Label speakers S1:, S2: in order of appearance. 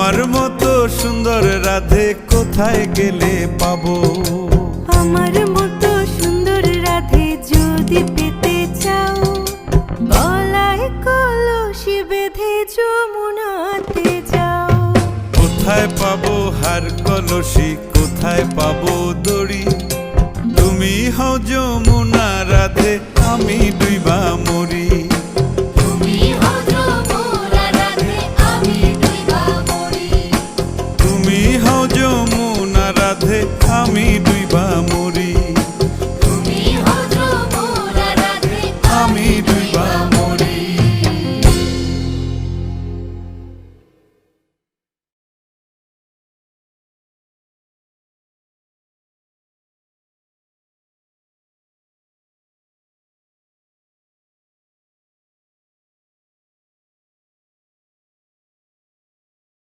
S1: তোমার মতো সুন্দর রাধে কোথায় গেলে পাবো?
S2: আমার মতো সুন্দর রাধে যদি পেতে চাও, গলায় কলসি বেঁধে যমুনাতে যাও।
S1: কোথায় পাবো হার কলসি, কোথায় পাবো দড়ি? তুমি হও যমুনা রাধে, আমি ডুইবা মরি।